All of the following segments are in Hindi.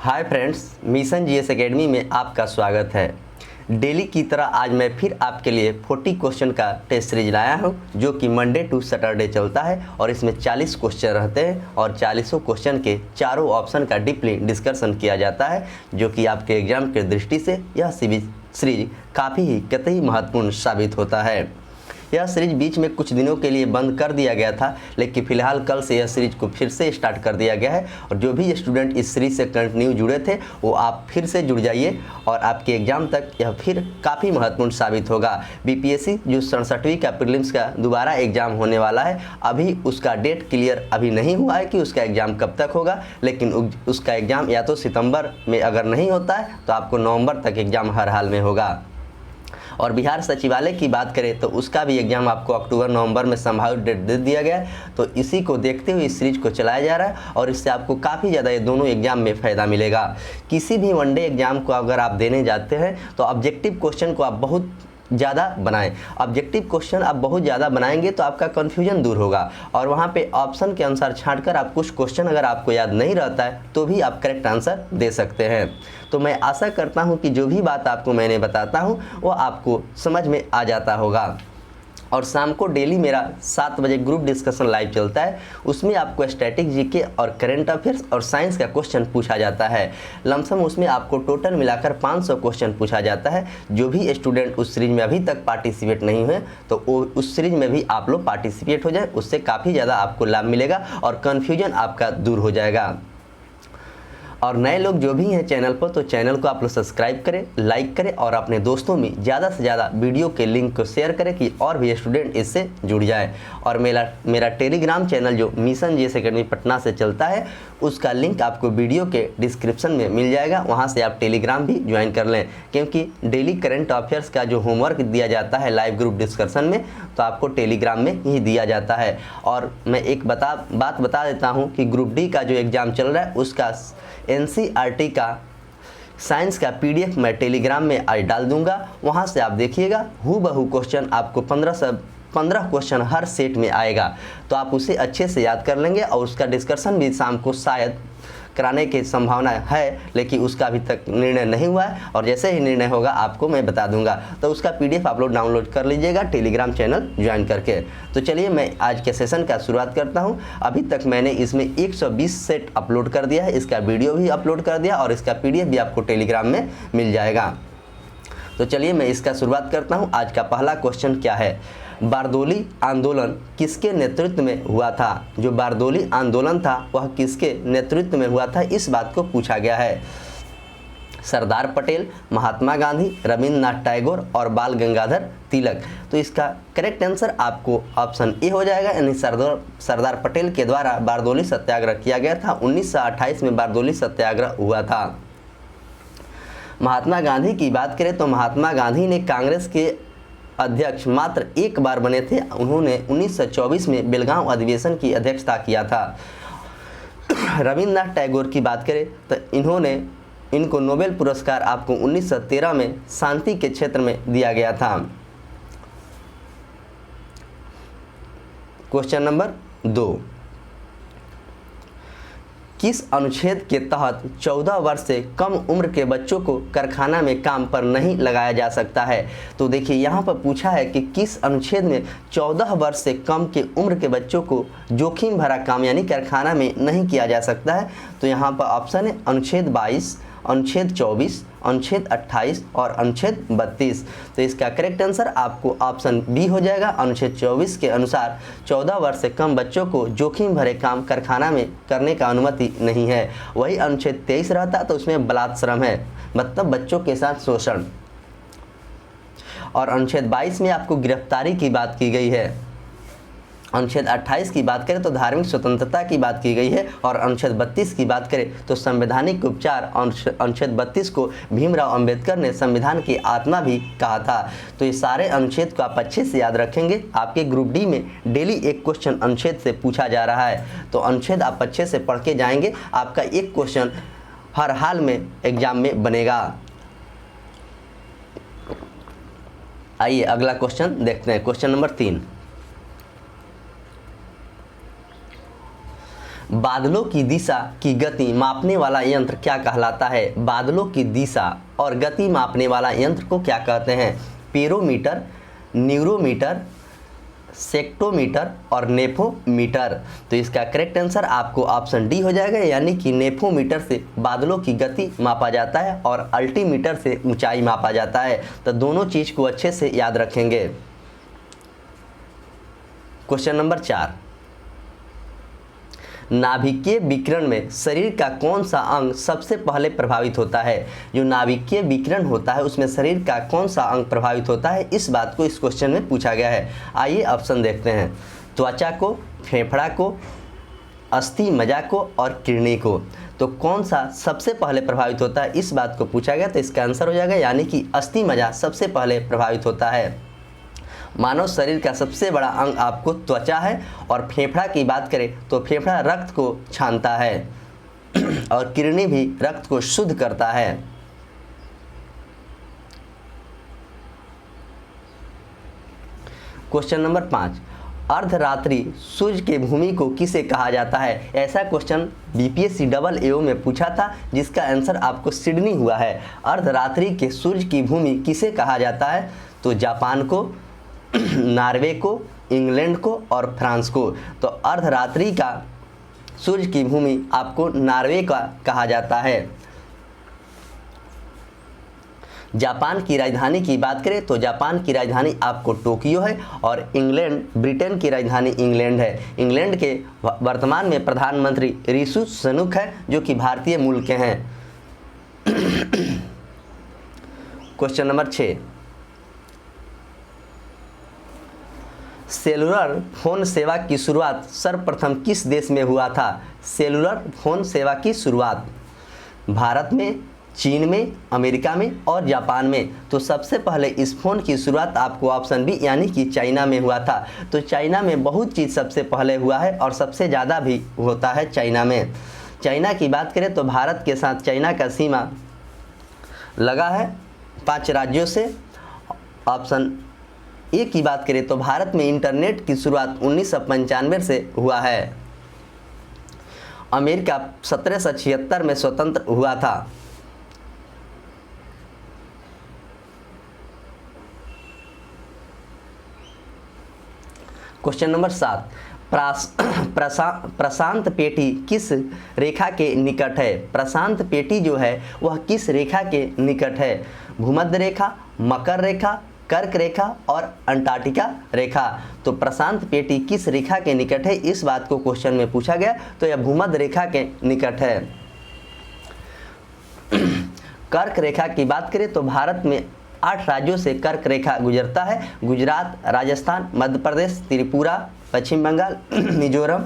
Hi friends, mission GS academy में आपका स्वागत है। डेली की तरह आज मैं फिर आपके लिए 40 क्वेश्चन का टेस्ट सीरीज लाया हूं, जो कि मंडे टू सैटरडे चलता है और इसमें 40 क्वेश्चन रहते हैं और 40 क्वेश्चन के चारों ऑप्शन का डीपली डिस्कशन किया जाता है, जो कि आपके एग्जाम की दृष्टि से यह सीरीज काफ़ी ही कतई महत्वपूर्ण साबित होता है। यह सीरीज बीच में कुछ दिनों के लिए बंद कर दिया गया था, लेकिन फिलहाल कल से यह सीरीज को फिर से स्टार्ट कर दिया गया है और जो भी स्टूडेंट इस सीरीज से कंटिन्यू जुड़े थे वो आप फिर से जुड़ जाइए और आपके एग्जाम तक यह फिर काफ़ी महत्वपूर्ण साबित होगा। बीपीएससी जो 67वीं का प्रीलिम्स का दोबारा एग्जाम होने वाला है, अभी उसका डेट क्लियर अभी नहीं हुआ है कि उसका एग्ज़ाम कब तक होगा, लेकिन उसका एग्ज़ाम या तो सितंबर में अगर नहीं होता है तो आपको नवंबर तक एग्ज़ाम हर हाल में होगा। और बिहार सचिवालय की बात करें तो उसका भी एग्जाम आपको अक्टूबर नवंबर में संभावित डेट दे दिया गया है। तो इसी को देखते हुए इस सीरीज को चलाया जा रहा है और इससे आपको काफ़ी ज़्यादा ये दोनों एग्जाम में फ़ायदा मिलेगा। किसी भी वनडे एग्जाम को अगर आप देने जाते हैं तो ऑब्जेक्टिव क्वेश्चन को आप बहुत ज़्यादा बनाएं। ऑब्जेक्टिव क्वेश्चन आप बहुत ज़्यादा बनाएंगे तो आपका कन्फ्यूजन दूर होगा और वहाँ पे ऑप्शन के अनुसार छांटकर आप कुछ क्वेश्चन अगर आपको याद नहीं रहता है तो भी आप करेक्ट आंसर दे सकते हैं। तो मैं आशा करता हूँ कि जो भी बात आपको मैंने बताता हूँ वो आपको समझ में आ जाता होगा। और शाम को डेली मेरा 7 बजे ग्रुप डिस्कशन लाइव चलता है, उसमें आपको स्टैटिक जीके और करंट अफेयर्स और साइंस का क्वेश्चन पूछा जाता है। लमसम उसमें आपको टोटल मिलाकर 500 क्वेश्चन पूछा जाता है। जो भी स्टूडेंट उस सीरीज में अभी तक पार्टिसिपेट नहीं हुए तो वो उस सीरीज में भी आप लोग पार्टिसिपेट हो जाए, उससे काफ़ी ज़्यादा आपको लाभ मिलेगा और कन्फ्यूजन आपका दूर हो जाएगा। और नए लोग जो भी हैं चैनल पर, तो चैनल को आप लोग सब्सक्राइब करें, लाइक करें और अपने दोस्तों में ज़्यादा से ज़्यादा वीडियो के लिंक को शेयर करें कि और भी स्टूडेंट इससे जुड़ जाए। और मेरा टेलीग्राम चैनल जो मिशन जीएस एकेडमी पटना से चलता है, उसका लिंक आपको वीडियो के डिस्क्रिप्शन में मिल जाएगा, वहाँ से आप टेलीग्राम भी ज्वाइन कर लें, क्योंकि डेली करंट अफेयर्स का जो होमवर्क दिया जाता है लाइव ग्रुप डिस्कशन में तो आपको टेलीग्राम में ही दिया जाता है। और मैं एक बात बता देता हूँ कि ग्रुप डी का जो एग्ज़ाम चल रहा है उसका एनसीईआरटी का साइंस का पीडीएफ मैं टेलीग्राम में आज डाल दूंगा, वहां से आप देखिएगा। हूबहू क्वेश्चन आपको 15 क्वेश्चन हर सेट में आएगा, तो आप उसे अच्छे से याद कर लेंगे और उसका डिस्कशन भी शाम को शायद कराने की संभावना है, लेकिन उसका अभी तक निर्णय नहीं हुआ है और जैसे ही निर्णय होगा आपको मैं बता दूंगा। तो उसका पीडीएफ आप लोग डाउनलोड कर लीजिएगा टेलीग्राम चैनल ज्वाइन करके। तो चलिए मैं आज के सेशन का शुरुआत करता हूं। अभी तक मैंने इसमें 120 सेट अपलोड कर दिया है, इसका वीडियो भी अपलोड कर दिया और इसका पीडीएफ भी आपको टेलीग्राम में मिल जाएगा। तो चलिए मैं इसका शुरुआत करता हूं। आज का पहला क्वेश्चन क्या है? बारदोली आंदोलन किसके नेतृत्व में हुआ था? जो बारदोली आंदोलन था वह किसके नेतृत्व में हुआ था, इस बात को पूछा गया है। सरदार पटेल, महात्मा गांधी, रविंद्रनाथ टैगोर और बाल गंगाधर तिलक। तो इसका करेक्ट आंसर आपको ऑप्शन ए हो जाएगा, यानी सरदार पटेल के द्वारा बारदोली सत्याग्रह किया गया था। 1928 में बारदोली सत्याग्रह हुआ था। महात्मा गांधी की बात करें तो महात्मा गांधी ने कांग्रेस के अध्यक्ष मात्र एक बार बने थे। उन्होंने 1924 में बेलगांव अधिवेशन की अध्यक्षता किया था। रविंद्रनाथ टैगोर की बात करें तो इनको नोबेल पुरस्कार आपको 1913 में शांति के क्षेत्र में दिया गया था। क्वेश्चन नंबर 2, किस अनुच्छेद के तहत 14 वर्ष से कम उम्र के बच्चों को कारखाना में काम पर नहीं लगाया जा सकता है? तो देखिए यहाँ पर पूछा है कि किस अनुच्छेद में 14 वर्ष से कम के उम्र के बच्चों को जोखिम भरा काम यानी कारखाना में नहीं किया जा सकता है। तो यहाँ पर ऑप्शन है अनुच्छेद 22, अनुच्छेद 24, अनुच्छेद 28 और अनुच्छेद 32। तो इसका करेक्ट आंसर आपको ऑप्शन बी हो जाएगा। अनुच्छेद 24 के अनुसार 14 वर्ष से कम बच्चों को जोखिम भरे काम कारखाना में करने का अनुमति नहीं है। वही अनुच्छेद 23 रहता तो उसमें बलात्श्रम है, मतलब बच्चों के साथ शोषण। और अनुच्छेद 22 में आपको गिरफ्तारी की बात की गई है। अनुच्छेद 28 की बात करें तो धार्मिक स्वतंत्रता की बात की गई है और अनुच्छेद 32 की बात करें तो संवैधानिक उपचार। अनुच्छेद 32 को भीमराव अंबेडकर ने संविधान की आत्मा भी कहा था। तो ये सारे अनुच्छेद को आप अच्छे से याद रखेंगे। आपके ग्रुप डी में डेली एक क्वेश्चन अनुच्छेद से पूछा जा रहा है, तो अनुच्छेद आप अच्छे से पढ़ के जाएंगे, आपका एक क्वेश्चन हर हाल में एग्जाम में बनेगा। आइए अगला क्वेश्चन देखते हैं। क्वेश्चन नंबर 3, बादलों की दिशा की गति मापने वाला यंत्र क्या कहलाता है? बादलों की दिशा और गति मापने वाला यंत्र को क्या कहते हैं? पेरोमीटर, न्यूरोमीटर, सेक्टोमीटर और नेफोमीटर। तो इसका करेक्ट आंसर आपको ऑप्शन डी हो जाएगा, यानी कि नेफोमीटर से बादलों की गति मापा जाता है और अल्टीमीटर से ऊंचाई मापा जाता है। तो दोनों चीज़ को अच्छे से याद रखेंगे। क्वेश्चन नंबर 4, नाभिकीय विकिरण में शरीर का कौन सा अंग सबसे पहले प्रभावित होता है? जो नाभिकीय विकिरण होता है उसमें शरीर का कौन सा अंग प्रभावित होता है, इस बात को इस क्वेश्चन में पूछा गया है। आइए ऑप्शन देखते हैं। त्वचा को, फेफड़ा को, अस्थि मज्जा को और किडनी को। तो कौन सा सबसे पहले प्रभावित होता है, इस बात को पूछा गया। तो इसका आंसर हो जाएगा, यानी कि अस्थि मज्जा सबसे पहले प्रभावित होता है। मानव शरीर का सबसे बड़ा अंग आपको त्वचा है। और फेफड़ा की बात करें तो फेफड़ा रक्त को छानता है और किडनी भी रक्त को शुद्ध करता है। क्वेश्चन नंबर 5, अर्धरात्रि सूर्य के भूमि को किसे कहा जाता है? ऐसा क्वेश्चन बीपीएससी डबल एओ में पूछा था, जिसका आंसर आपको सिडनी हुआ है। अर्धरात्रि के सूर्य की भूमि किसे कहा जाता है? तो जापान को, नॉर्वे को, इंग्लैंड को और फ्रांस को। तो अर्धरात्रि का सूर्य की भूमि आपको नॉर्वे का कहा जाता है। जापान की राजधानी की बात करें तो जापान की राजधानी आपको टोक्यो है और इंग्लैंड, ब्रिटेन की राजधानी इंग्लैंड है। इंग्लैंड के वर्तमान में प्रधानमंत्री ऋषि सुनक है, जो कि भारतीय मूल के हैं। क्वेश्चन नंबर 6, सेलुलर फोन सेवा की शुरुआत सर्वप्रथम किस देश में हुआ था? सेलुलर फोन सेवा की शुरुआत भारत में, चीन में, अमेरिका में और जापान में। तो सबसे पहले इस फ़ोन की शुरुआत आपको ऑप्शन बी यानी कि चाइना में हुआ था। तो चाइना में बहुत चीज़ सबसे पहले हुआ है और सबसे ज़्यादा भी होता है चाइना में। चाइना की बात करें तो भारत के साथ चाइना का सीमा लगा है 5 राज्यों से। ऑप्शन ए की बात करें तो भारत में इंटरनेट की शुरुआत 1995 से हुआ है। अमेरिका 1776 में स्वतंत्र हुआ था। क्वेश्चन नंबर 7, प्रशांत पेटी किस रेखा के निकट है? प्रशांत पेटी जो है वह किस रेखा के निकट है? भूमध्य रेखा, मकर रेखा, कर्क रेखा और अंटार्कटिका रेखा। तो प्रशांत पेटी किस रेखा के निकट है, इस बात को क्वेश्चन में पूछा गया। तो यह भूमध्य रेखा के निकट है। कर्क रेखा की बात करें तो भारत में 8 राज्यों से कर्क रेखा गुजरता है। गुजरात, राजस्थान, मध्य प्रदेश, त्रिपुरा, पश्चिम बंगाल, मिजोरम।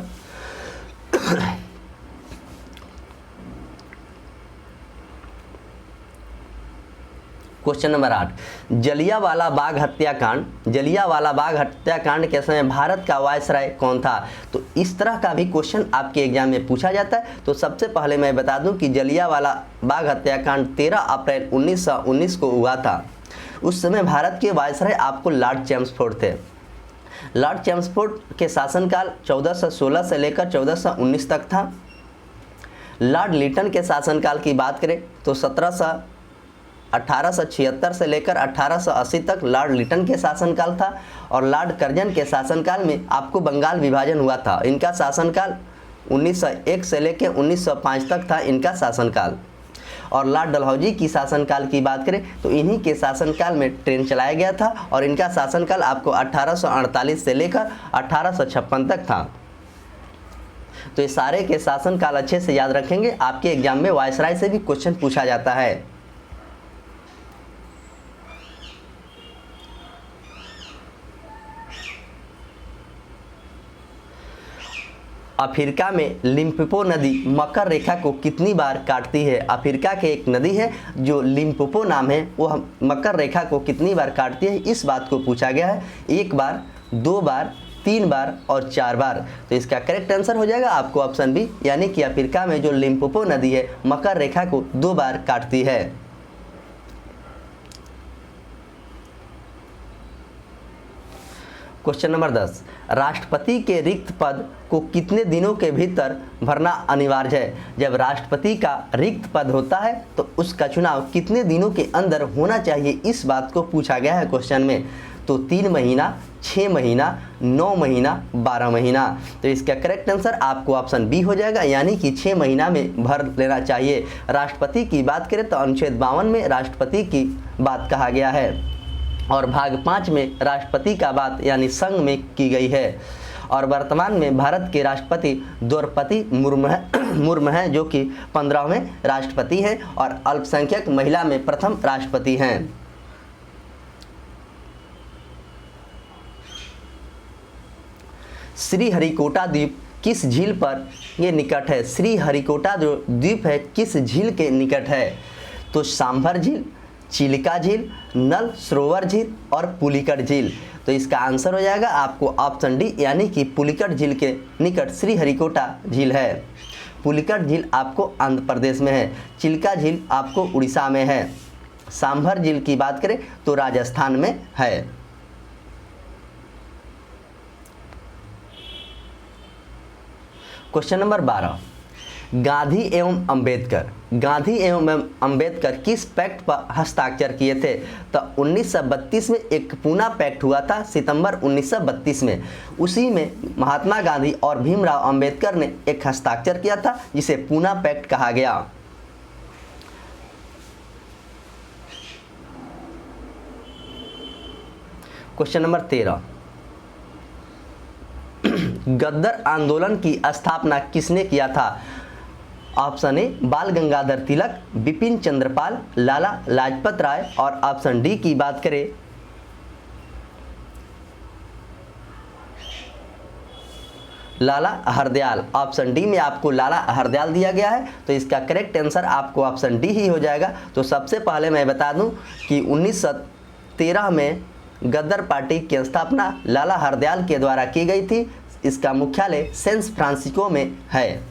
क्वेश्चन नंबर 8, जलियांवाला बाग हत्याकांड। जलियांवाला बाग हत्याकांड के समय भारत का वायसराय कौन था? तो इस तरह का भी क्वेश्चन आपके एग्जाम में पूछा जाता है। तो सबसे पहले मैं बता दूं कि जलियांवाला बाग हत्याकांड 13 अप्रैल 1919 को हुआ था। उस समय भारत के वायसराय आपको लॉर्ड चैम्सफोर्ड थे। लॉर्ड चैम्सफोर्ड के शासनकाल 1416 से लेकर 1419 तक था। लॉर्ड लिटन के शासनकाल की बात करें तो 1876 से लेकर 1880 तक लॉर्ड लिटन के शासनकाल था। और लॉर्ड कर्जन के शासनकाल में आपको बंगाल विभाजन हुआ था। इनका शासनकाल 1901 से लेकर 1905 तक था इनका शासनकाल। और लॉर्ड डलहौजी की शासनकाल की बात करें तो इन्हीं के शासनकाल में ट्रेन चलाया गया था और इनका शासनकाल आपको 1848 से लेकर 1856 तक था। तो ये सारे के शासनकाल अच्छे से याद रखेंगे। आपके एग्जाम में वायसराय से भी क्वेश्चन पूछा जाता है। अफ्रीका में लिम्पोपो नदी मकर रेखा को कितनी बार काटती है? अफ्रीका के एक नदी है जो लिम्पोपो नाम है, वह मकर रेखा को कितनी बार काटती है, इस बात को पूछा गया है। 1 बार, 2 बार, 3 बार और 4 बार। तो इसका करेक्ट आंसर हो जाएगा आपको ऑप्शन बी, यानी कि अफ्रीका में जो लिम्पोपो नदी है मकर रेखा को 2 बार काटती है। क्वेश्चन नंबर 10, राष्ट्रपति के रिक्त पद को कितने दिनों के भीतर भरना अनिवार्य है? जब राष्ट्रपति का रिक्त पद होता है तो उसका चुनाव कितने दिनों के अंदर होना चाहिए, इस बात को पूछा गया है क्वेश्चन में। तो 3 महीना, 6 महीना, 9 महीना, 12 महीना। तो इसका करेक्ट आंसर आपको ऑप्शन बी हो जाएगा, यानी कि 6 महीना में भर लेना चाहिए। राष्ट्रपति की बात करें तो अनुच्छेद 52 में राष्ट्रपति की बात कहा गया है और भाग 5 में राष्ट्रपति का बात यानी संघ में की गई है। और वर्तमान में भारत के राष्ट्रपति द्रौपदी मुर्मू हैं जो कि 15वें राष्ट्रपति हैं और अल्पसंख्यक महिला में प्रथम राष्ट्रपति हैं। श्रीहरिकोटा द्वीप किस झील पर ये निकट है? श्रीहरिकोटा जो द्वीप है किस झील के निकट है? तो सांभर झील, चिलिका झील, नल सरोवर झील और पुलिकट झील। तो इसका आंसर हो जाएगा आपको ऑप्शन डी, यानी कि पुलिकट झील के निकट श्रीहरिकोटा झील है। पुलिकट झील आपको आंध्र प्रदेश में है, चिलिका झील आपको उड़ीसा में है, सांभर झील की बात करें तो राजस्थान में है। क्वेश्चन नंबर 12, गांधी एवं अंबेडकर किस पैक्ट पर हस्ताक्षर किए थे? तो 1932 में एक पूना पैक्ट हुआ था, सितंबर 1932 में। उसी में महात्मा गांधी और भीमराव अंबेडकर ने एक हस्ताक्षर किया था जिसे पूना पैक्ट कहा गया। क्वेश्चन नंबर 13, गद्दर आंदोलन की स्थापना किसने किया था? ऑप्शन ए बाल गंगाधर तिलक, बिपिन चंद्रपाल, लाला लाजपत राय और ऑप्शन डी की बात करें लाला हरदयाल। ऑप्शन डी में आपको लाला हरदयाल दिया गया है, तो इसका करेक्ट आंसर आपको ऑप्शन डी ही हो जाएगा। तो सबसे पहले मैं बता दूं कि 1913 में गद्दर पार्टी की स्थापना लाला हरदयाल के द्वारा की गई थी। इसका मुख्यालय सैन फ्रांसिस्को में है।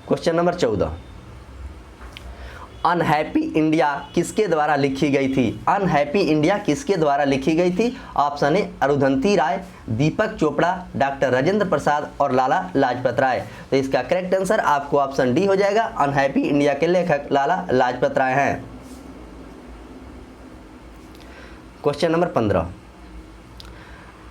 क्वेश्चन नंबर 14, अनहैप्पी इंडिया किसके द्वारा लिखी गई थी? अनहैप्पी इंडिया किसके द्वारा लिखी गई थी? Option A Arundhati Roy, Deepak Chopra, doctor Rajendra Prasad और लाला लाजपत राय। तो इसका करेक्ट आंसर आपको ऑप्शन डी हो जाएगा। अनहैप्पी इंडिया के लेखक लाला लाजपत राय हैं। क्वेश्चन नंबर 15,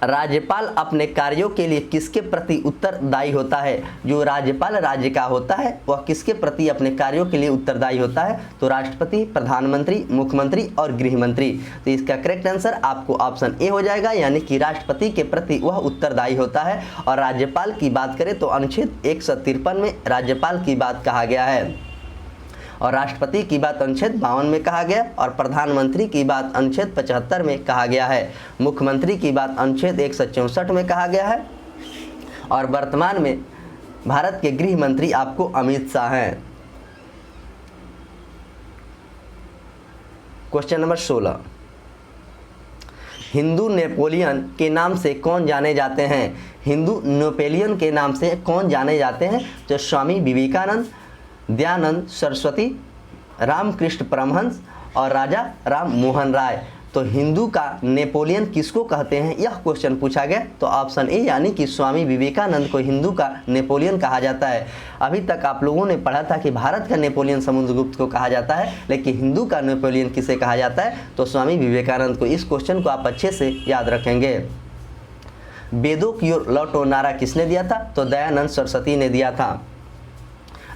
राज्यपाल अपने कार्यों के लिए किसके प्रति उत्तरदायी होता है? जो राज्यपाल राज्य का होता है वह किसके प्रति अपने कार्यों के लिए उत्तरदायी होता है? तो राष्ट्रपति, प्रधानमंत्री, मुख्यमंत्री और गृह मंत्री। तो इसका करेक्ट आंसर आपको ऑप्शन ए हो जाएगा, यानी कि राष्ट्रपति के प्रति वह उत्तरदायी होता है। और राज्यपाल की बात करें तो अनुच्छेद 153 में राज्यपाल की बात कहा गया है और राष्ट्रपति की बात अनुच्छेद 52 में कहा गया और प्रधानमंत्री की बात अनुच्छेद 75 में कहा गया है। मुख्यमंत्री की बात अनुच्छेद 164 में कहा गया है और वर्तमान में भारत के गृह मंत्री आपको अमित शाह हैं। क्वेश्चन नंबर 16, हिंदू नेपोलियन के नाम से कौन जाने जाते हैं? हिंदू नेपोलियन के नाम से कौन जाने जाते हैं? तो स्वामी विवेकानंद, दयानंद सरस्वती, रामकृष्ण परमहंस और राजा राम मोहन राय। तो हिंदू का नेपोलियन किसको कहते हैं, यह क्वेश्चन पूछा गया। तो ऑप्शन ए यानी कि स्वामी विवेकानंद को हिंदू का नेपोलियन कहा जाता है। अभी तक आप लोगों ने पढ़ा था कि भारत का नेपोलियन समुद्रगुप्त को कहा जाता है, लेकिन हिंदू का नेपोलियन किसे कहा जाता है? तो स्वामी विवेकानंद को। इस क्वेश्चन को आप अच्छे से याद रखेंगे। वेदों की ओर लौटो नारा किसने दिया था? तो दयानंद सरस्वती ने दिया था।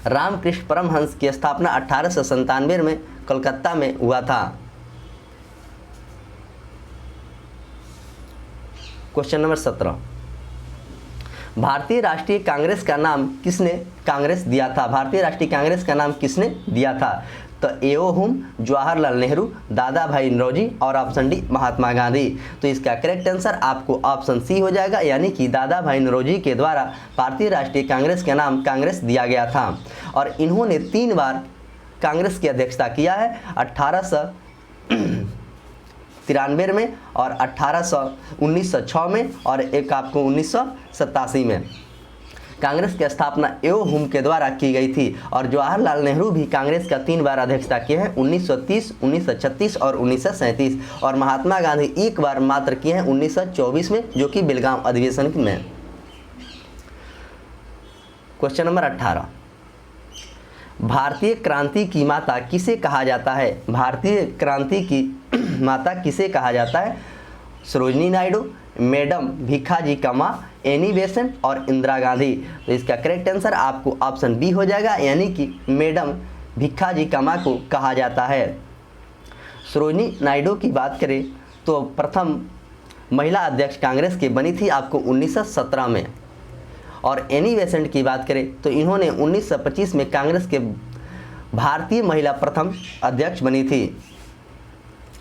रामकृष्ण परमहंस की स्थापना 1897 में कलकत्ता में हुआ था। क्वेश्चन नंबर 17, भारतीय राष्ट्रीय कांग्रेस का नाम किसने कांग्रेस दिया था? भारतीय राष्ट्रीय कांग्रेस का नाम किसने दिया था? तो एओ हुम, जवाहरलाल नेहरू, दादा भाई नौरोजी और ऑप्शन डी महात्मा गांधी। तो इसका करेक्ट आंसर आपको ऑप्शन सी हो जाएगा, यानी कि दादा भाई नौरोजी के द्वारा भारतीय राष्ट्रीय कांग्रेस का नाम कांग्रेस दिया गया था और इन्होंने 3 बार कांग्रेस की अध्यक्षता किया है, 1893 में और 1906 में और एक आपको 1987 में। कांग्रेस की स्थापना एओ हुम के द्वारा की गई थी। और जवाहरलाल नेहरू भी कांग्रेस का 3 बार अध्यक्षता किए हैं, 1930, 1936 और 1937। और महात्मा गांधी एक बार मात्र किए हैं 1924 में, जो कि बेलगाम अधिवेशन में। क्वेश्चन नंबर 18, भारतीय क्रांति की माता किसे कहा जाता है? भारतीय क्रांति की माता किसे कहा जाता है? सरोजिनी नायडू, मैडम भिखाजी कामा, एनी बेसेंट और इंदिरा गांधी। तो इसका करेक्ट आंसर आपको ऑप्शन बी हो जाएगा, यानी कि मैडम भिखाजी कामा को कहा जाता है। सरोजिनी नायडू की बात करें तो प्रथम महिला अध्यक्ष कांग्रेस की बनी थी आपको 1917 में। और एनी बेसेंट की बात करें तो इन्होंने 1925 में कांग्रेस के भारतीय महिला प्रथम अध्यक्ष बनी थी।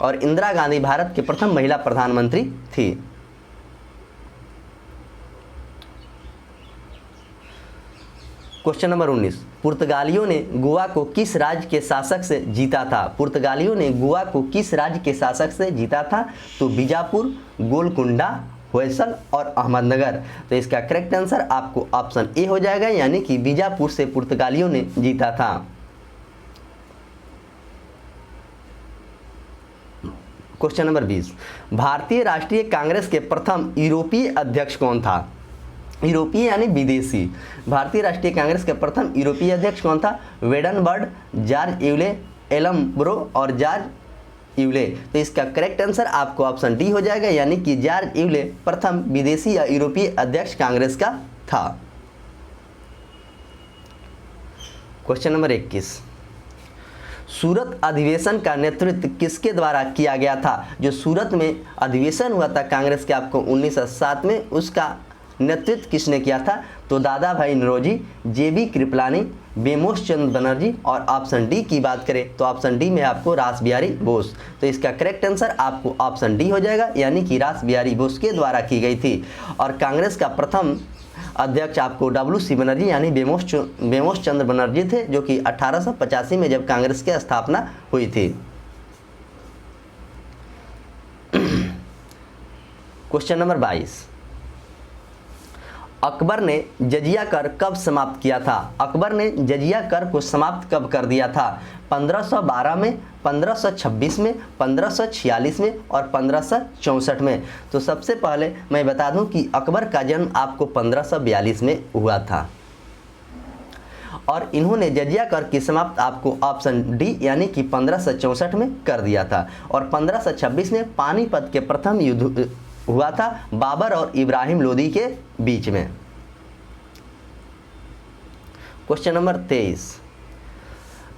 और इंदिरा गांधी भारत के प्रथम महिला प्रधानमंत्री थी। क्वेश्चन नंबर 19, पुर्तगालियों ने गोवा को किस राज्य के शासक से जीता था? पुर्तगालियों ने गोवा को किस राज्य के शासक से जीता था? तो बीजापुर, गोलकुंडा, होयसल और अहमदनगर। तो इसका करेक्ट आंसर आपको ऑप्शन ए हो जाएगा, यानी कि बीजापुर से पुर्तगालियों ने जीता था। क्वेश्चन नंबर 20, भारतीय राष्ट्रीय कांग्रेस के प्रथम यूरोपीय अध्यक्ष कौन था? यूरोपीय यानी विदेशी। भारतीय राष्ट्रीय कांग्रेस के प्रथम यूरोपीय अध्यक्ष कौन था? वेडनबर्ग, जॉर्ज यूले, एलम्ब्रो और जॉर्ज यूले। तो इसका करेक्ट आंसर आपको ऑप्शन डी हो जाएगा, यानी कि जॉर्ज यूले प्रथम विदेशी या यूरोपीय अध्यक्ष कांग्रेस का था। क्वेश्चन नंबर 21, सूरत अधिवेशन का नेतृत्व किसके द्वारा किया गया था? जो सूरत में अधिवेशन हुआ था कांग्रेस के आपको 1907 में, उसका नेतृत्व किसने किया था? तो दादा भाई नौरोजी, जेबी कृपलानी, बेमोश चंद्र बनर्जी और ऑप्शन डी की बात करें तो ऑप्शन डी में आपको रास बिहारी बोस। तो इसका करेक्ट आंसर आपको ऑप्शन डी हो जाएगा, यानी कि रास बिहारी बोस के द्वारा की गई थी। और कांग्रेस का प्रथम अध्यक्ष आपको WC बनर्जी यानी बेमोश चंद्र बनर्जी थे, जो कि 1885 में जब कांग्रेस की स्थापना हुई थी। क्वेश्चन नंबर 22, अकबर ने जजिया कर कब समाप्त किया था? अकबर ने जजिया कर को समाप्त कब कर दिया था? 1512 में, 1526 में, 1546 में और 1564 में। तो सबसे पहले मैं बता दूं कि अकबर का जन्म आपको 1542 में हुआ था। और इन्होंने जजिया कर की समाप्त आपको ऑप्शन डी यानी कि 1564 में कर दिया था। और 1526 में पानीपत के प्रथम युद्ध हुआ था बाबर और इब्राहिम लोदी के बीच में। क्वेश्चन नंबर 23,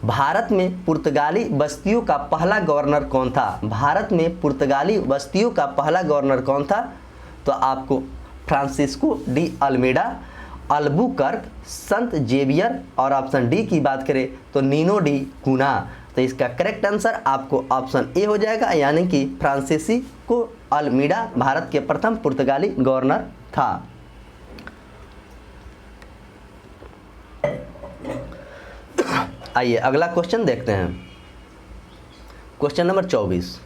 भारत में पुर्तगाली बस्तियों का पहला गवर्नर कौन था? भारत में पुर्तगाली बस्तियों का पहला गवर्नर कौन था? तो आपको फ्रांसिस्को डी अल्मेडा, अल्बुकर्क, संत जेवियर और ऑप्शन डी की बात करें तो नीनो डी कुना। तो इसका करेक्ट आंसर आपको ऑप्शन ए हो जाएगा, यानी कि फ्रांसिस्को अल्मीडा भारत के प्रथम पुर्तगाली गवर्नर था। आइए अगला क्वेश्चन देखते हैं। क्वेश्चन नंबर 24,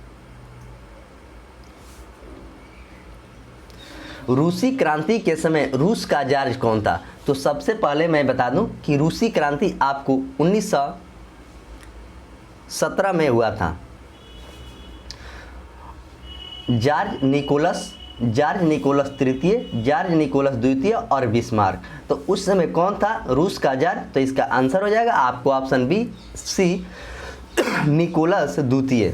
रूसी क्रांति के समय रूस का जार्ज कौन था? तो सबसे पहले मैं बता दूं कि रूसी क्रांति आपको 1917 में हुआ था। जॉर्ज निकोलस तृतीय, जॉर्ज निकोलस द्वितीय और बिस्मार्क। तो उस समय कौन था रूस का जार्ज? तो इसका आंसर हो जाएगा आपको ऑप्शन बी सी निकोलस द्वितीय।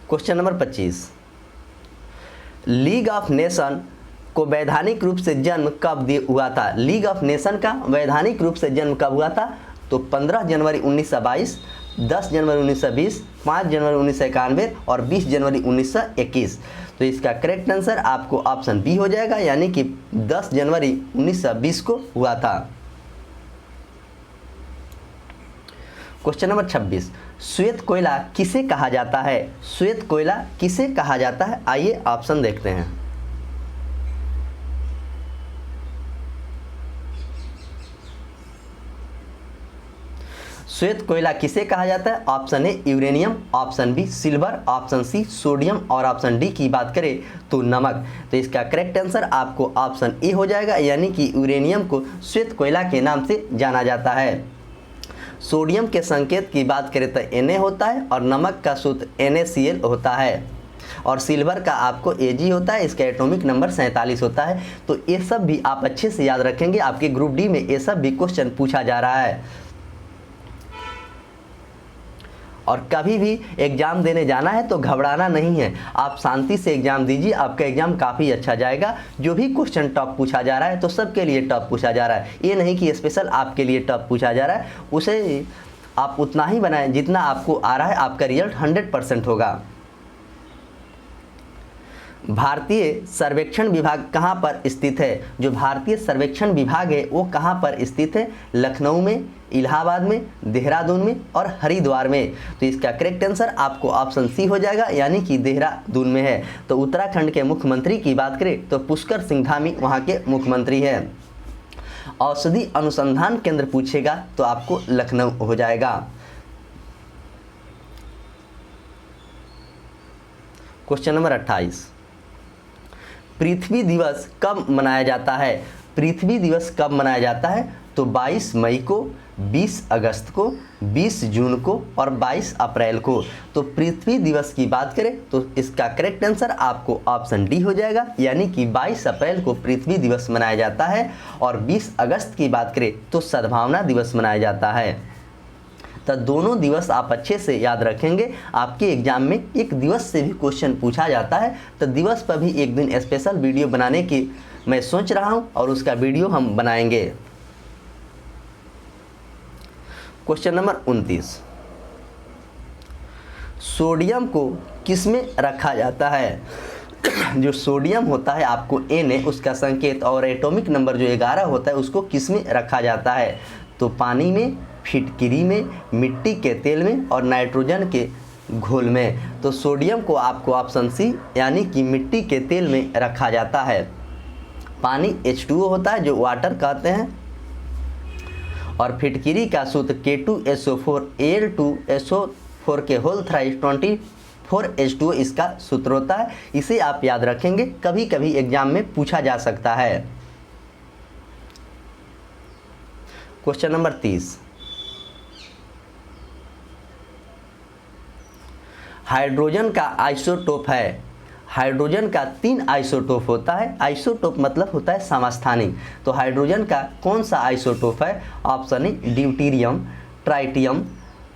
Question number 25, league of nation को वैधानिक रूप से जन्म कब हुआ था? लीग ऑफ नेशन का वैधानिक रूप से जन्म कब हुआ था? तो 15 जनवरी 1922, 10 जनवरी 1920, 5 जनवरी 1991 और 20 जनवरी 1921। तो इसका करेक्ट आंसर आपको ऑप्शन बी हो जाएगा, यानी कि 10 जनवरी 1920 को हुआ था। क्वेश्चन नंबर 26, श्वेत कोयला किसे कहा जाता है? श्वेत कोयला किसे कहा जाता है? आइए ऑप्शन देखते हैं। श्वेत कोयला किसे कहा जाता है? Option A uranium, option B silver, option C sodium और ऑप्शन डी की बात करें तो नमक। तो इसका करेक्ट आंसर आपको ऑप्शन ए हो जाएगा, यानी कि यूरेनियम को श्वेत कोयला के नाम से जाना जाता है। सोडियम के संकेत की बात करें तो Na होता है और नमक का सूत्र NaCl होता है और सिल्वर का आपको Ag होता है, इसका एटॉमिक नंबर 47 होता है। तो ये सब भी आप अच्छे से याद रखेंगे, आपके ग्रुप डी में ये सब भी क्वेश्चन पूछा जा रहा है। और कभी भी एग्ज़ाम देने जाना है तो घबराना नहीं है, आप शांति से एग्ज़ाम दीजिए, आपका एग्ज़ाम काफ़ी अच्छा जाएगा। जो भी क्वेश्चन टॉप पूछा जा रहा है तो सबके लिए टॉप पूछा जा रहा है, ये नहीं कि स्पेशल आपके लिए टॉप पूछा जा रहा है। उसे आप उतना ही बनाएं जितना आपको आ रहा है, आपका रिजल्ट 100% होगा। भारतीय सर्वेक्षण विभाग कहाँ पर स्थित है? जो भारतीय सर्वेक्षण विभाग है वो कहाँ पर स्थित है? लखनऊ में, इलाहाबाद में, देहरादून में और हरिद्वार में। तो इसका करेक्ट आंसर आपको ऑप्शन सी हो जाएगा, यानी कि देहरादून में है। तो उत्तराखंड के मुख्यमंत्री की बात करें तो पुष्कर सिंह धामी वहाँ के मुख्यमंत्री हैं। औषधि अनुसंधान केंद्र पूछेगा तो आपको लखनऊ हो जाएगा। क्वेश्चन नंबर 28, पृथ्वी दिवस कब मनाया जाता है? पृथ्वी दिवस कब मनाया जाता है? तो 22 मई को, 20 अगस्त को, 20 जून को और 22 अप्रैल को। तो पृथ्वी दिवस की बात करें तो इसका करेक्ट आंसर आपको ऑप्शन डी हो जाएगा, यानी कि 22 अप्रैल को पृथ्वी दिवस मनाया जाता है। और 20 अगस्त की बात करें तो सद्भावना दिवस मनाया जाता है। तो दोनों दिवस आप अच्छे से याद रखेंगे, आपके एग्जाम में एक दिवस से भी क्वेश्चन पूछा जाता है। तो दिवस पर भी एक दिन स्पेशल वीडियो बनाने की मैं सोच रहा हूं और उसका वीडियो हम बनाएंगे। क्वेश्चन नंबर 29, सोडियम को किसमें रखा जाता है? जो सोडियम होता है आपको Na उसका संकेत और एटॉमिक नंबर जो 11 होता है उसको किसमें रखा जाता है? तो पानी में, फिटकिरी में, मिट्टी के तेल में और नाइट्रोजन के घोल में। तो सोडियम को आपको ऑप्शन सी यानी कि मिट्टी के तेल में रखा जाता है। पानी H2O होता है जो वाटर कहते हैं और फिटकिरी का सूत्र K2SO4 Al2SO4 के होल थ्राइस 24H2O इसका सूत्र होता है। इसे आप याद रखेंगे, कभी कभी एग्जाम में पूछा जा सकता है। क्वेश्चन नंबर 30, हाइड्रोजन का आइसोटोप है। हाइड्रोजन का 3 आइसोटोप होता है। आइसोटोप मतलब होता है समस्थानिक। तो हाइड्रोजन का कौन सा आइसोटोप है? ऑप्शन ए ड्यूटेरियम, ट्राइटियम,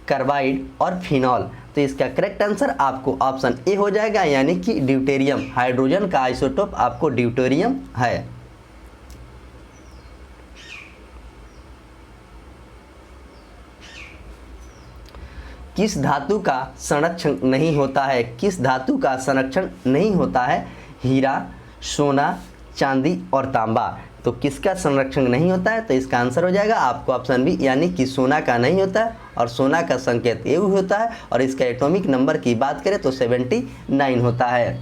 कार्बाइड और फिनॉल। तो इसका करेक्ट आंसर आपको ऑप्शन ए हो जाएगा, यानी कि ड्यूटेरियम। हाइड्रोजन का आइसोटोप आपको ड्यूटेरियम है। किस धातु का संरक्षण नहीं होता है? किस धातु का संरक्षण नहीं होता है? हीरा, सोना, चांदी और तांबा। तो किसका संरक्षण नहीं होता है? तो इसका आंसर हो जाएगा आपको ऑप्शन बी, यानी कि सोना का नहीं होता है। और सोना का संकेत ए होता है और इसका एटॉमिक नंबर की बात करें तो 79 होता है।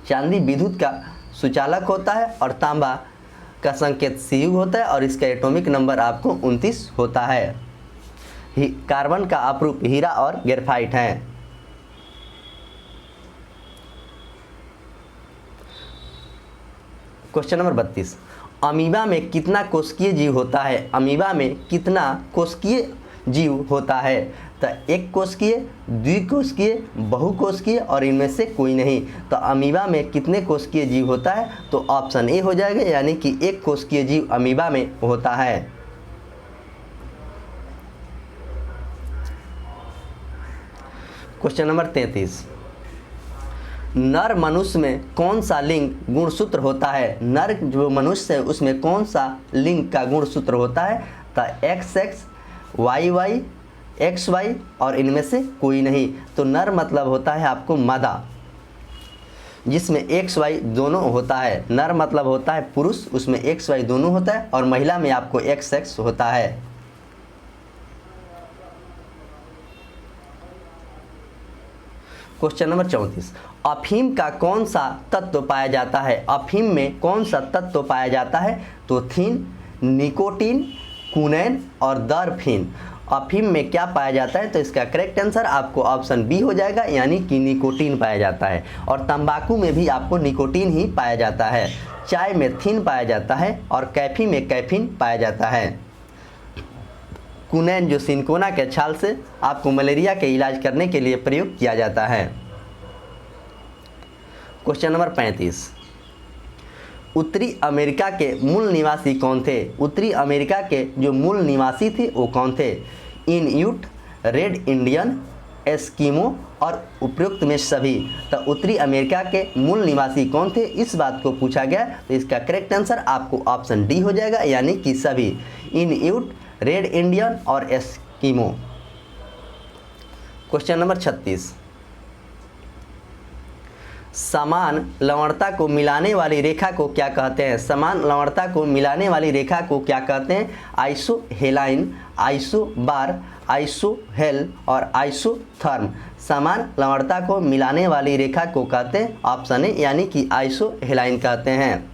चांदी विद्युत का सुचालक होता है और तांबा का संकेत Cu होता है और इसका एटॉमिक नंबर आपको 29 होता है। कार्बन का अपरूप हीरा और ग्रेफाइट है। क्वेश्चन नंबर 32, अमीबा में कितना कोशिकीय जीव होता है? अमीबा में कितना कोशिकीय जीव होता है? तो एक कोशिकीय, द्विकोशिकीय, बहुकोशिकीय और इनमें से कोई नहीं। तो अमीबा में कितने कोशिकीय जीव होता है? तो ऑप्शन ए हो जाएगा, यानी कि एक कोशिकीय जीव अमीबा में होता है। क्वेश्चन नंबर 33, नर मनुष्य में कौन सा लिंग गुणसूत्र होता है? नर जो मनुष्य है उसमें कौन सा लिंग का गुणसूत्र होता है? तो XX, YY, XY और इनमें से कोई नहीं। तो नर मतलब होता है आपको मादा, जिसमें XY दोनों होता है। नर मतलब होता है पुरुष, उसमें XY दोनों होता है। और महिला में आपको XX होता है। क्वेश्चन नंबर 34, अफीम का कौन सा तत्व पाया जाता है? अफीम में कौन सा तत्व पाया जाता है? तो थीन, निकोटीन, कुनैन और दरफीन। अफीम में क्या पाया जाता है? तो इसका करेक्ट आंसर आपको ऑप्शन बी हो जाएगा, यानी कि निकोटीन पाया जाता है। और तंबाकू में भी आपको निकोटीन ही पाया जाता है। चाय में थीन पाया जाता है और कैफी में कैफीन पाया जाता है। कुनैन जो सिनकोना के छाल से आपको मलेरिया के इलाज करने के लिए प्रयोग किया जाता है। क्वेश्चन नंबर 35, उत्तरी अमेरिका के मूल निवासी कौन थे? उत्तरी अमेरिका के जो मूल निवासी थे वो कौन थे? इनयूट, रेड इंडियन, एस्किमो और उपयुक्त में सभी। तो उत्तरी अमेरिका के मूल निवासी कौन थे, इस बात को पूछा गया। तो इसका करेक्ट आंसर आपको ऑप्शन डी हो जाएगा, यानी कि सभी। इनयूट, रेड इंडियन और एस्किमो। क्वेश्चन नंबर 36, समान लवणता को मिलाने वाली रेखा को क्या कहते हैं? समान लवणता को मिलाने वाली रेखा को क्या कहते हैं? आइसोहेलाइन, आइसोबार, आइसोहेल और आइसोथर्म। समान लवणता को मिलाने वाली रेखा को कहते हैं ऑप्शन ए, यानी कि आइसोहेलाइन कहते हैं।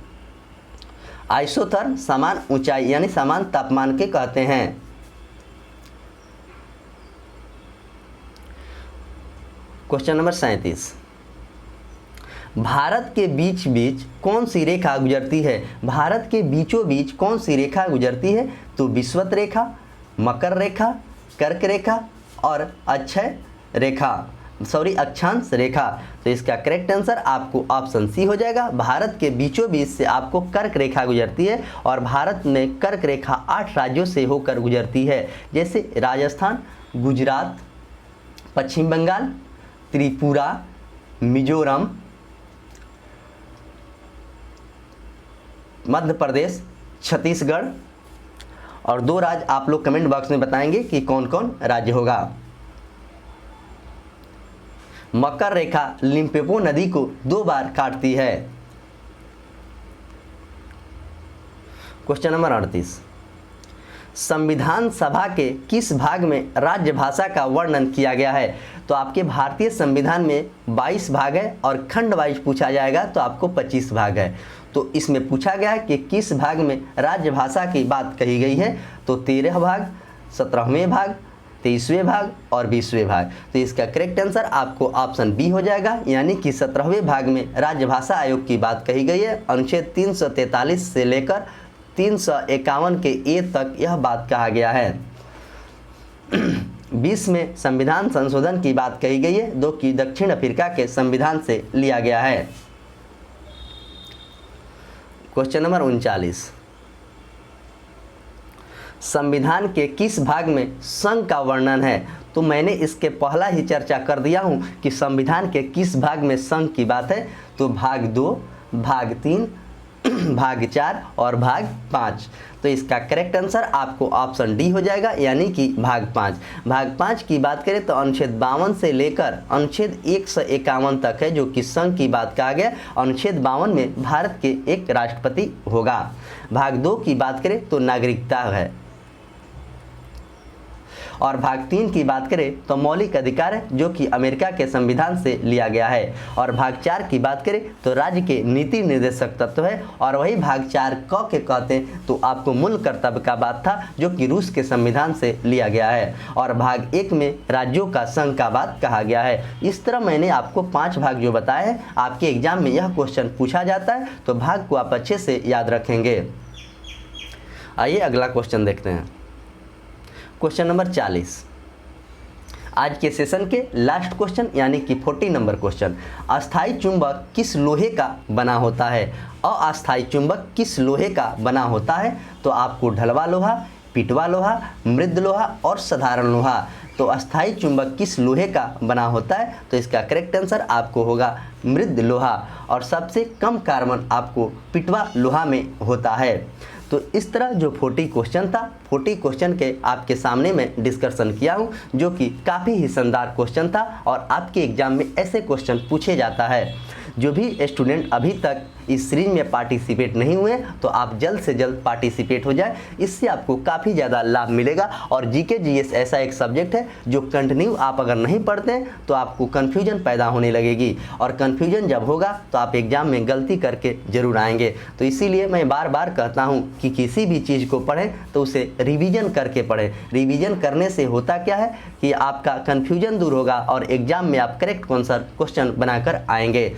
आइसोथर्म समान ऊंचाई यानी समान तापमान के कहते हैं। क्वेश्चन नंबर 37, भारत के बीच बीच कौन सी रेखा गुजरती है? भारत के बीचों बीच कौन सी रेखा गुजरती है? तो विषुवत रेखा, मकर रेखा, कर्क रेखा और अक्षांश रेखा। तो इसका करेक्ट आंसर आपको ऑप्शन सी हो जाएगा। भारत के बीचों बीच से आपको कर्क रेखा गुजरती है और भारत में कर्क रेखा 8 राज्यों से होकर गुजरती है, जैसे राजस्थान, गुजरात, पश्चिम बंगाल, त्रिपुरा, मिजोरम, मध्य प्रदेश, छत्तीसगढ़। और 2 राज्य आप लोग कमेंट बॉक्स में बताएंगे कि कौन कौन राज्य होगा। मकर रेखा लिम्पोपो नदी को 2 बार काटती है। क्वेश्चन नंबर 38, संविधान सभा के किस भाग में राज्य भाषा का वर्णन किया गया है? तो आपके भारतीय संविधान में 22 भाग है और खंड वाइज पूछा जाएगा तो आपको 25 भाग है। तो इसमें पूछा गया है कि किस भाग में राज्य भाषा की बात कही गई है? तो 13 भाग, 17वें भाग, 23वें भाग और 20वें भाग। तो इसका करेक्ट आंसर आपको ऑप्शन बी हो जाएगा, यानी कि 17वें भाग में राज्य भाषा आयोग की बात कही गई है। अनुच्छेद 343 से लेकर 351 के ए तक यह बात कहा गया है। 20 में संविधान संशोधन की बात कही गई है, जो कि दक्षिण अफ्रीका के संविधान से लिया गया है। क्वेश्चन नंबर 39, संविधान के किस भाग में संघ का वर्णन है? तो मैंने इसके पहला ही चर्चा कर दिया हूं कि संविधान के किस भाग में संघ की बात है। तो भाग 2, भाग 3, भाग 4 और भाग 5। तो इसका करेक्ट आंसर आपको ऑप्शन डी हो जाएगा, यानी कि भाग 5। भाग 5 की बात करें तो अनुच्छेद 52 से लेकर अनुच्छेद 151 तक है, जो कि संघ की बात कहा गया। अनुच्छेद 52 में भारत के एक राष्ट्रपति होगा। भाग 2 की बात करें तो नागरिकता है। और भाग 3 की बात करें तो मौलिक अधिकार है, जो कि अमेरिका के संविधान से लिया गया है। और भाग 4 की बात करें तो राज्य के नीति निर्देशक तत्व है। और वही भाग 4 क के कहते हैं तो आपको मूल कर्तव्य का बात था, जो कि रूस के संविधान से लिया गया है। और भाग 1 में राज्यों का संघ का बात कहा गया है। इस तरह मैंने आपको 5 भाग जो बताए हैं, आपके एग्जाम में यह क्वेश्चन पूछा जाता है, तो भाग को आप अच्छे से याद रखेंगे। आइए अगला क्वेश्चन देखते हैं। क्वेश्चन नंबर 40, आज के सेशन के लास्ट क्वेश्चन, यानी कि 40 नंबर क्वेश्चन। अस्थायी चुंबक किस लोहे का बना होता है? अस्थायी चुंबक किस लोहे का बना होता है? तो आपको ढलवा लोहा, पिटवा लोहा, मृद लोहा और साधारण लोहा। तो अस्थायी चुंबक किस लोहे का बना होता है? तो इसका करेक्ट आंसर आपको होगा मृद लोहा। और सबसे कम कार्बन आपको पिटवा लोहा में होता है। तो इस तरह जो 40 क्वेश्चन था, 40 क्वेश्चन के आपके सामने मैं डिस्कशन किया हूं, जो कि काफ़ी ही शानदार क्वेश्चन था और आपके एग्जाम में ऐसे क्वेश्चन पूछे जाता है। जो भी स्टूडेंट अभी तक इस सीरीज में पार्टिसिपेट नहीं हुए तो आप जल्द से जल्द पार्टिसिपेट हो जाए। इससे आपको काफ़ी ज़्यादा लाभ मिलेगा। और जीके जीएस ऐसा एक सब्जेक्ट है जो कंटिन्यू आप अगर नहीं पढ़ते हैं तो आपको कन्फ्यूजन पैदा होने लगेगी, और कन्फ्यूजन जब होगा तो आप एग्ज़ाम में गलती करके ज़रूर आएंगे। तो इसीलिए मैं बार बार कहता हूँ कि किसी भी चीज़ को पढ़ें तो उसे रिवीजन करके पढ़ें। रिवीजन करने से होता क्या है कि आपका कन्फ्यूजन दूर होगा और एग्ज़ाम में आप करेक्ट आंसर क्वेश्चन बनाकर आएंगे।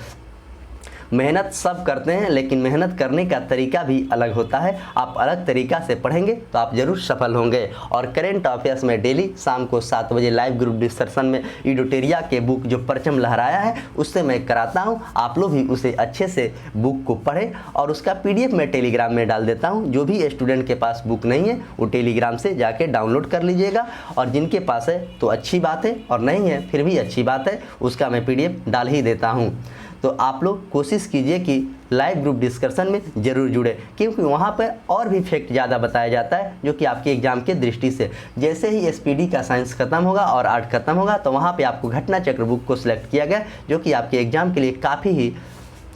मेहनत सब करते हैं, लेकिन मेहनत करने का तरीका भी अलग होता है। आप अलग तरीका से पढ़ेंगे तो आप ज़रूर सफल होंगे। और करेंट अफेयर्स में डेली शाम को 7 बजे लाइव ग्रुप डिस्कशन में इडोटेरिया के बुक जो परचम लहराया है उससे मैं कराता हूं। आप लोग भी उसे अच्छे से बुक को पढ़ें, और उसका PDF मैं टेलीग्राम में डाल देता हूं। जो भी स्टूडेंट के पास बुक नहीं है वो टेलीग्राम से जाके डाउनलोड कर लीजिएगा, और जिनके पास है तो अच्छी बात है, और नहीं है फिर भी अच्छी बात है, उसका मैं PDF डाल ही देता हूँ। तो आप लोग कोशिश कीजिए कि लाइव ग्रुप डिस्कशन में ज़रूर जुड़े, क्योंकि वहाँ पर और भी फैक्ट ज़्यादा बताया जाता है जो कि आपके एग्जाम के दृष्टि से। जैसे ही SPD का साइंस खत्म होगा और आर्ट खत्म होगा तो वहाँ पे आपको घटना चक्र बुक को सिलेक्ट किया गया, जो कि आपके एग्ज़ाम के लिए काफ़ी ही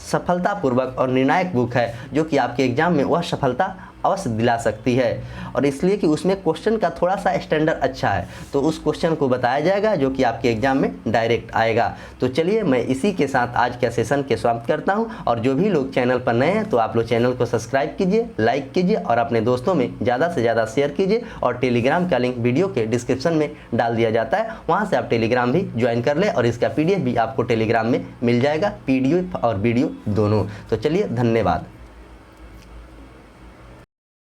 सफलतापूर्वक और निर्णायक बुक है, जो कि आपके एग्ज़ाम में वह सफलता अवश्य दिला सकती है। और इसलिए कि उसमें क्वेश्चन का थोड़ा सा स्टैंडर्ड अच्छा है, तो उस क्वेश्चन को बताया जाएगा जो कि आपके एग्जाम में डायरेक्ट आएगा। तो चलिए मैं इसी के साथ आज के सेशन के समाप्त करता हूं। और जो भी लोग चैनल पर नए हैं तो आप लोग चैनल को सब्सक्राइब कीजिए, लाइक कीजिए और अपने दोस्तों में ज़्यादा से ज़्यादा शेयर कीजिए। और टेलीग्राम का लिंक वीडियो के डिस्क्रिप्शन में डाल दिया जाता है, वहाँ से आप टेलीग्राम भी ज्वाइन कर लें, और इसका PDF भी आपको टेलीग्राम में मिल जाएगा, PDF और वीडियो दोनों। तो चलिए धन्यवाद।